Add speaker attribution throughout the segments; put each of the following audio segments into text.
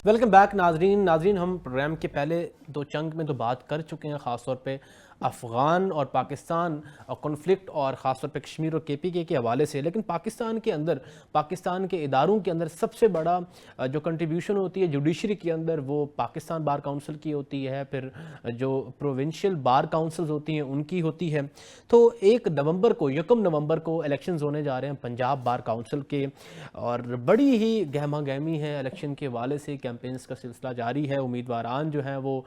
Speaker 1: Welcome back ناظرین ہم programme کے پہلے دو چنک میں تو بات کر چکے ہیں، خاص طور پہ افغان اور پاکستان کنفلکٹ اور خاص طور پہ کشمیر اور کے پی کے حوالے سے. لیکن پاکستان کے اندر، پاکستان کے اداروں کے اندر سب سے بڑا جو کنٹریبیوشن ہوتی ہے جوڈیشری کے اندر وہ پاکستان بار کونسل کی ہوتی ہے، پھر جو پروونشل بار کونسلز ہوتی ہیں ان کی ہوتی ہے. تو 1 نومبر کو الیکشنز ہونے جا رہے ہیں پنجاب بار کونسل کے، اور بڑی ہی گہما گہمی ہے الیکشن کے حوالے سے. کیمپینز کا سلسلہ جاری ہے، امیدواران جو ہیں وہ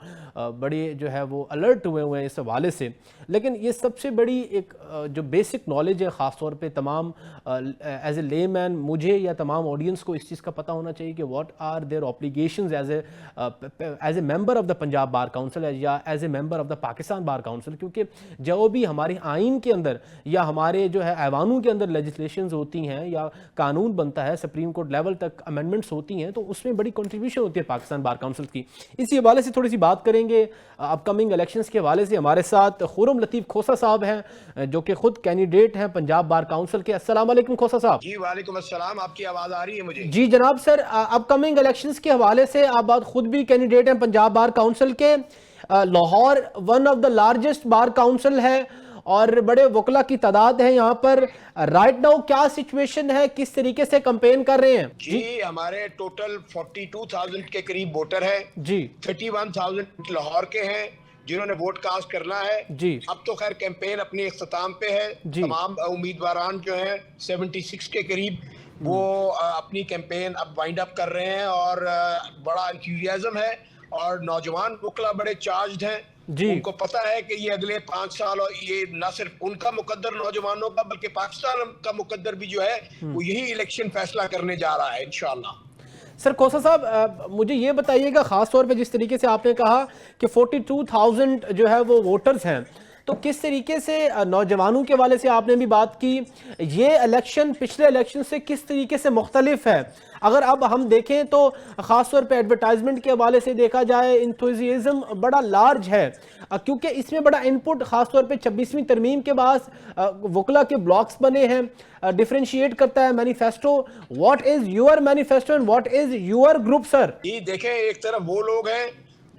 Speaker 1: بڑے جو ہے وہ الرٹ ہوئے ہیں اس حوالے سے. لیکن یہ سب سے بڑی ایک جو بیسک نالج ہے، خاص طور پہ تمام ایز اے لے مین مجھے یا تمام آڈینس کو اس چیز کا پتہ ہونا چاہیے کہ what are their obligations as a member of the Punjab bar council یا as a member of the Pakistan bar council. کیونکہ جو بھی ہمارے آئین کے اندر یا ہمارے جو ہے ایوانوں کے اندر لیجسلیشنز ہوتی ہیں یا قانون بنتا ہے، سپریم کورٹ لیول تک امینڈمنٹس ہوتی ہیں، تو اس میں بڑی کنٹریبیوشن ہوتی ہے پاکستان بار کونسل کی. اسی حوالے سے تھوڑی سی بات کریں گے اپ کمنگ الیکشنز کے حوالے سے. ہمارے ساتھ خرم لطیف کھوسہ صاحب ہیں جو کہ خود کینڈیڈیٹ ہیں پنجاب بار کونسل کے. السلام علیکم کھوسہ صاحب.
Speaker 2: جی وعلیکم السلام، آپ کی آواز آ رہی ہے مجھے؟
Speaker 1: جی جناب. سر اپ کمنگ الیکشنز کے حوالے سے آپ خود بھی کینڈیڈیٹ ہیں پنجاب بار کونسل کے. Lahore one of the largest bar council ہے اور بڑے وکلا کی تعداد ہے یہاں پر. رائٹ ناؤ کیا سچویشن ہے، کس طریقے سے کمپین کر رہے ہیں؟
Speaker 2: جی ہمارے ٹوٹل 42,000 کے قریب ووٹر ہیں.
Speaker 1: جی
Speaker 2: 31,000 لاہور کے ہیں جنہوں نے ووٹ کاسٹ کرنا ہے.
Speaker 1: جی
Speaker 2: اب تو خیر کیمپین اپنی اختتام پہ ہے.
Speaker 1: جی
Speaker 2: تمام امیدواران جو ہیں 76 کے قریب وہ اپنی کیمپین اب وائنڈ اپ کر رہے ہیں اور بڑا انتھوزیازم ہے اور نوجوان وکلا بڑے چارجڈ ہیں.
Speaker 1: جی
Speaker 2: ان کو پتا ہے کہ یہ اگلے 5 سال اور یہ نہ صرف ان کا مقدر نوجوانوں کا بلکہ پاکستان کا مقدر بھی جو ہے وہ یہی الیکشن فیصلہ کرنے جا رہا ہے انشاءاللہ.
Speaker 1: سر کھوسہ صاحب مجھے یہ بتائیے گا، خاص طور پہ جس طریقے سے آپ نے کہا کہ 42,000 جو ہے وہ ووٹرز ہیں، تو کس طریقے سے نوجوانوں کے والے سے آپ نے بھی بات کی، یہ الیکشن پچھلے الیکشن سے کس طریقے سے مختلف ہے؟ اگر اب ہم دیکھیں تو خاص طور پہ ایڈورٹائزمنٹ کے حوالے سے دیکھا جائے انتھوزیزم بڑا لارج ہے، کیونکہ اس میں بڑا انپٹ خاص طور پہ 26ویں ترمیم کے بعد وکلا کے بلاکس بنے ہیں. ڈیفرینشیٹ کرتا ہے manifesto. What is your manifesto and what is your group sir?
Speaker 2: جی دیکھیں، ایک طرف وہ لوگ ہیں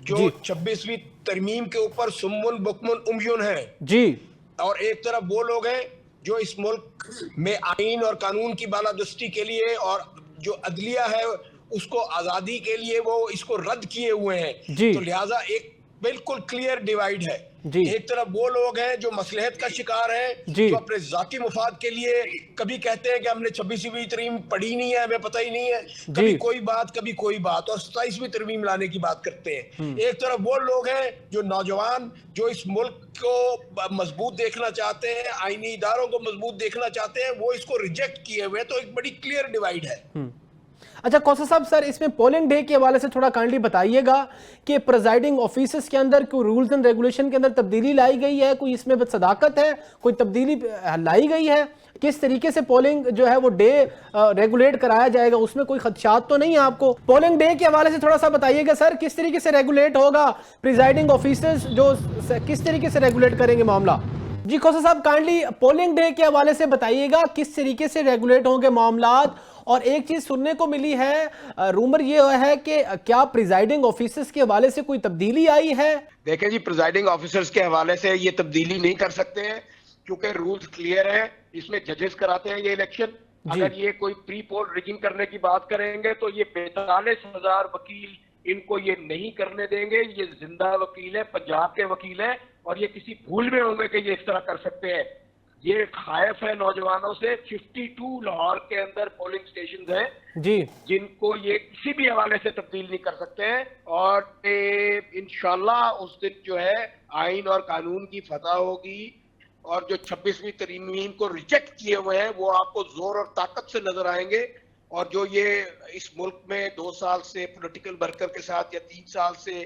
Speaker 2: جو 26ویں ترمیم کے اوپر سمن بکمن امیون ہیں
Speaker 1: جی،
Speaker 2: اور ایک طرف وہ لوگ ہیں جو اس ملک میں آئین اور قانون کی بالادستی کے لیے اور جو عدلیہ ہے اس کو آزادی کے لیے وہ اس کو رد کیے ہوئے ہیں. تو لہٰذا ایک بالکل کلیئر ڈیوائیڈ ہے. ایک طرف وہ لوگ ہیں جو مصلحت کا شکار ہیں، جو اپنے ذاتی مفاد کے لیے کبھی کہتے ہیں کہ ہم نے 26ویں ترمیم پڑھی نہیں ہے، ہمیں پتہ ہی نہیں ہے، کبھی کوئی بات کبھی کوئی بات، اور 27ویں ترمیم لانے کی بات کرتے ہیں. ایک طرف وہ لوگ ہیں جو نوجوان جو اس ملک کو مضبوط دیکھنا چاہتے ہیں، آئینی اداروں کو مضبوط دیکھنا چاہتے ہیں، وہ اس کو ریجیکٹ کیے ہوئے. تو ایک بڑی کلیئر ڈیوائیڈ ہے.
Speaker 1: اچھا کھوسہ صاحب، سر اس میں پولنگ ڈے کے حوالے سے تھوڑا کائنڈلی بتائیے گا کہ پریزائڈنگ آفیسرز کے اندر کوئی رولز اینڈ ریگولیشن کے اندر تبدیلی لائی گئی ہے، کوئی اس میں صداقت ہے، کوئی تبدیلی لائی گئی ہے، کس طریقے سے پولنگ جو ہے وہ ڈے ریگولیٹ کرایا جائے گا، اس میں کوئی خدشات تو نہیں ہے آپ کو؟ پولنگ ڈے کے حوالے سے تھوڑا سا بتائیے گا سر، کس طریقے سے ریگولیٹ ہوگا پریزائڈنگ آفیسرز جو کس طریقے سے ریگولیٹ کریں گے معاملہ؟ جی کھوسہ صاحب کائنڈلی پولنگ ڈے کے حوالے سے بتائیے گا کس طریقے سے ریگولیٹ ہوں گے معاملات. اور ایک چیز سننے کو ملی ہے، رومر یہ ہے کہ کیا پریزائڈنگ آفیسرز کے حوالے سے کوئی تبدیلی آئی ہے؟
Speaker 2: دیکھیں جی، پریزائڈنگ آفیسرز کے حوالے سے یہ تبدیلی نہیں کر سکتے ہیں کیونکہ رولز کلیئر ہیں. اس میں ججز کراتے ہیں یہ الیکشن. اگر یہ کوئی پری پول ریگنگ کرنے کی بات کریں گے تو یہ 45,000 وکیل ان کو یہ نہیں کرنے دیں گے. یہ زندہ وکیل ہے، پنجاب کے وکیل ہیں، اور یہ کسی بھول میں ہوں گے کہ یہ اس طرح کر سکتے ہیں. یہ خائف ہے نوجوانوں سے. 52 لاہور کے اندر پولنگ سٹیشنز ہیں
Speaker 1: جی
Speaker 2: جن کو یہ کسی بھی حوالے سے تبدیل نہیں کر سکتے ہیں. اور انشاءاللہ اس دن جو ہے آئین اور قانون کی فتح ہوگی اور جو 26ویں ترمیم کو ریجیکٹ کیے ہوئے ہیں وہ آپ کو زور اور طاقت سے نظر آئیں گے. اور جو یہ اس ملک میں 2 سال سے پولیٹیکل ورکر کے ساتھ یا 3 سال سے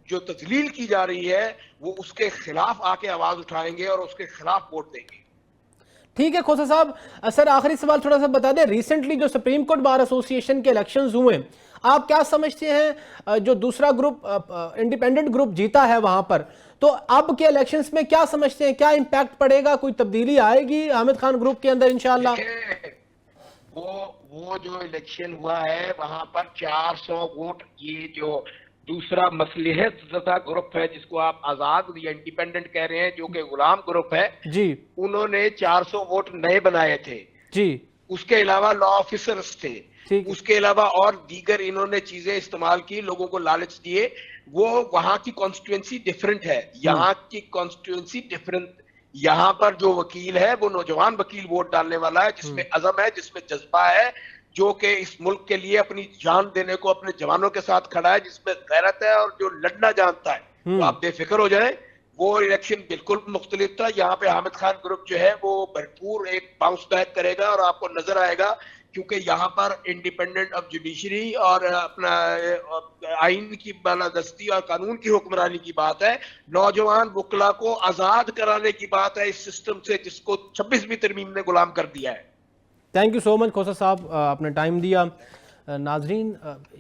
Speaker 2: جو تذلیل کی جا رہی ہے وہ اس کے خلاف آ کے آواز اٹھائیں گے اور اس کے خلاف ووٹ دیں گے.
Speaker 1: ٹھیک ہے کھوسہ صاحب. سر آخری سوال تھوڑا سا بتا دیں، ریسنٹلی جو سپریم کورٹ بار ایسوسی ایشن کے الیکشنز ہوئے، آپ کیا سمجھتے ہیں جو دوسرا گروپ انڈیپینڈنٹ گروپ جیتا ہے وہاں پر، تو اب کے الیکشنز میں کیا سمجھتے ہیں، کیا امپیکٹ پڑے گا، کوئی تبدیلی آئے گی حامد خان گروپ کے اندر انشاءاللہ؟
Speaker 2: وہ جو الیکشن ہوا ہے وہاں پر 400 ووٹ، یہ جو دوسرا مصلحت زدہ گروپ ہے جس کو آپ آزاد یا انڈیپینڈنٹ کہہ رہے ہیں، جو کہ غلام گروپ ہے،
Speaker 1: جی
Speaker 2: انہوں نے 400 ووٹ نئے بنائے تھے.
Speaker 1: جی
Speaker 2: اس کے علاوہ لا آفیسرز تھے،
Speaker 1: ٹھیک
Speaker 2: اس کے علاوہ اور دیگر انہوں نے چیزیں استعمال کی، لوگوں کو لالچ دیے. وہ وہاں کی کانسٹیٹوئنسی ڈیفرنٹ ہے، یہاں کی کانسٹیٹوئنسی ڈیفرنٹ. یہاں پر جو وکیل ہے وہ نوجوان وکیل ووٹ ڈالنے والا ہے، جس میں عزم ہے، جس میں جذبہ ہے، جو کہ اس ملک کے لیے اپنی جان دینے کو اپنے جوانوں کے ساتھ کھڑا ہے، جس میں غیرت ہے اور جو لڑنا جانتا ہے. تو آپ بے فکر ہو جائیں، وہ الیکشن بالکل مختلف تھا. یہاں پہ حامد خان گروپ جو ہے وہ بھرپور ایک باؤنس بیک کرے گا اور آپ کو نظر آئے گا، کیونکہ یہاں پر انڈیپینڈنٹ آف جوڈیشری اور اپنا آئین کی بالادستی اور قانون کی حکمرانی کی بات ہے. نوجوان وکلا کو آزاد کرانے کی بات ہے اس سسٹم سے جس کو 26ویں ترمیم نے غلام کر دیا ہے.
Speaker 1: تھینک یو سو مچ کھوسا صاحب، آپ نے ٹائم دیا. ناظرین،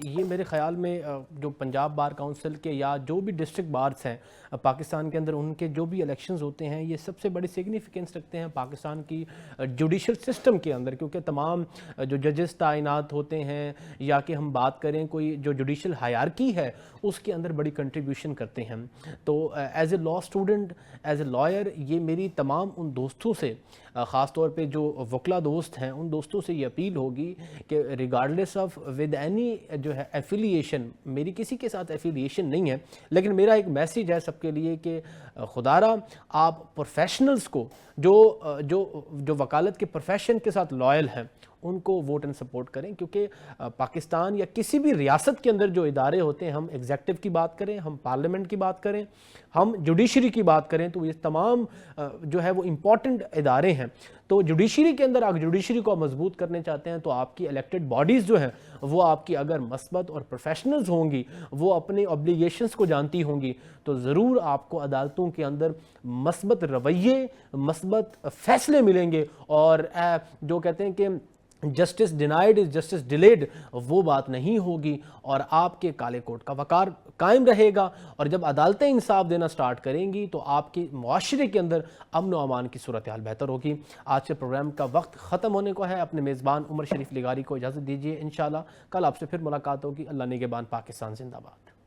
Speaker 1: یہ میرے خیال میں جو پنجاب بار کونسل کے یا جو بھی ڈسٹرکٹ بارز ہیں پاکستان کے اندر، ان کے جو بھی الیکشنز ہوتے ہیں، یہ سب سے بڑی سگنیفیکنس رکھتے ہیں پاکستان کی جوڈیشل سسٹم کے اندر، کیونکہ تمام جو ججز تعینات ہوتے ہیں یا کہ ہم بات کریں کوئی جو جوڈیشل ہائرارکی ہے اس کے اندر بڑی کنٹریبیوشن کرتے ہیں. تو as a law student, as a lawyer, یہ میری تمام ان دوستوں سے، خاص طور پہ جو وکلا دوست ہیں، ان دوستوں سے یہ اپیل ہوگی کہ ریگارڈلیس آف ود اینی جو ہے ایفیلیشن، میری کسی کے ساتھ ایفیلیشن نہیں ہے، لیکن میرا ایک میسیج ہے سب کے لیے کہ خدارہ آپ پروفیشنلز کو جو وکالت کے پروفیشن کے ساتھ لائل ہیں ان کو ووٹ اینڈ سپورٹ کریں. کیونکہ پاکستان یا کسی بھی ریاست کے اندر جو ادارے ہوتے ہیں، ہم ایگزیکٹو کی بات کریں، ہم پارلیمنٹ کی بات کریں، ہم جوڈیشری کی بات کریں، تو یہ تمام جو ہے وہ امپورٹنٹ ادارے ہیں. تو جوڈیشری کے اندر اگر جوڈیشری کو مضبوط کرنے چاہتے ہیں تو آپ کی الیکٹڈ باڈیز جو ہیں وہ آپ کی اگر مثبت اور پروفیشنلز ہوں گی، وہ اپنے اوبلیگیشنز کو جانتی ہوں گی، تو ضرور آپ کو عدالتوں کے اندر مثبت رویے، مثبت فیصلے ملیں گے. اور جو کہتے ہیں کہ جسٹس ڈینائیڈ از جسٹس ڈیلیڈ، وہ بات نہیں ہوگی اور آپ کے کالے کوٹ کا وقار قائم رہے گا. اور جب عدالتیں انصاف دینا سٹارٹ کریں گی تو آپ کے معاشرے کے اندر امن و امان کی صورتحال بہتر ہوگی. آج کے پروگرام کا وقت ختم ہونے کو ہے. اپنے میزبان عمر شریف لغاری کو اجازت دیجیے. انشاءاللہ کل آپ سے پھر ملاقات ہوگی. اللہ نگہبان. پاکستان زندہ باد.